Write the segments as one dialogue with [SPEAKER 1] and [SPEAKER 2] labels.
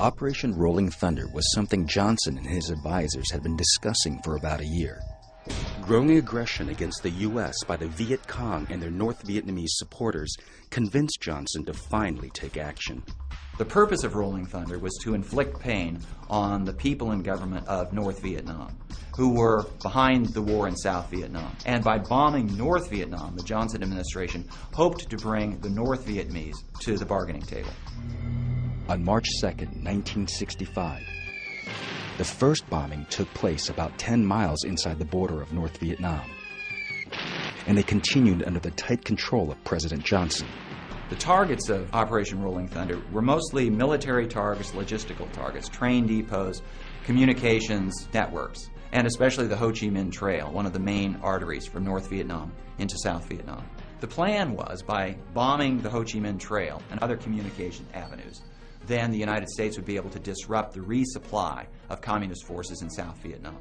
[SPEAKER 1] Operation Rolling Thunder was something Johnson and his advisors had been discussing for about a year. Growing aggression against the U.S. by the Viet Cong and their North Vietnamese supporters convinced Johnson to finally take action.
[SPEAKER 2] The purpose of Rolling Thunder was to inflict pain on the people and government of North Vietnam, who were behind the war in South Vietnam. And by bombing North Vietnam, the Johnson administration hoped to bring the North Vietnamese to the bargaining table.
[SPEAKER 1] On March 2nd, 1965, the first bombing took place about 10 miles inside the border of North Vietnam, and they continued under the tight control of President Johnson.
[SPEAKER 2] The targets of Operation Rolling Thunder were mostly military targets, logistical targets, train depots, communications networks, and especially the Ho Chi Minh Trail, one of the main arteries from North Vietnam into South Vietnam. The plan was, by bombing the Ho Chi Minh Trail and other communication avenues, then the United States would be able to disrupt the resupply of communist forces in South Vietnam.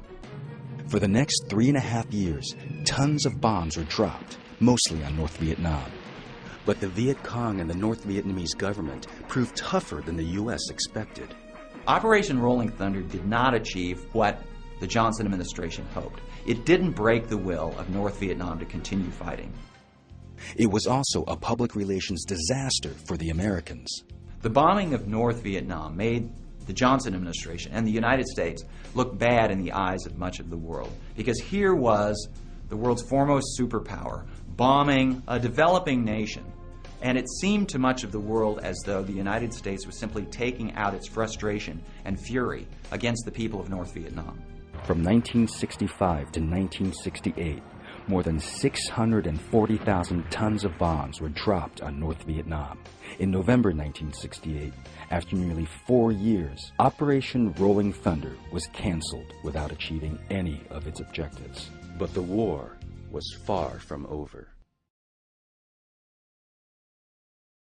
[SPEAKER 1] For the next 3.5 years, tons of bombs were dropped, mostly on North Vietnam. But the Viet Cong and the North Vietnamese government proved tougher than the U.S. expected.
[SPEAKER 2] Operation Rolling Thunder did not achieve what the Johnson administration hoped. It didn't break the will of North Vietnam to continue fighting.
[SPEAKER 1] It was also a public relations disaster for the Americans.
[SPEAKER 2] The bombing of North Vietnam made the Johnson administration and the United States look bad in the eyes of much of the world, because here was the world's foremost superpower bombing a developing nation, and it seemed to much of the world as though the United States was simply taking out its frustration and fury against the people of North Vietnam.
[SPEAKER 1] From 1965 to 1968, more than 640,000 tons of bombs were dropped on North Vietnam. In November 1968, after nearly 4 years, Operation Rolling Thunder was canceled without achieving any of its objectives. But the war was far from over.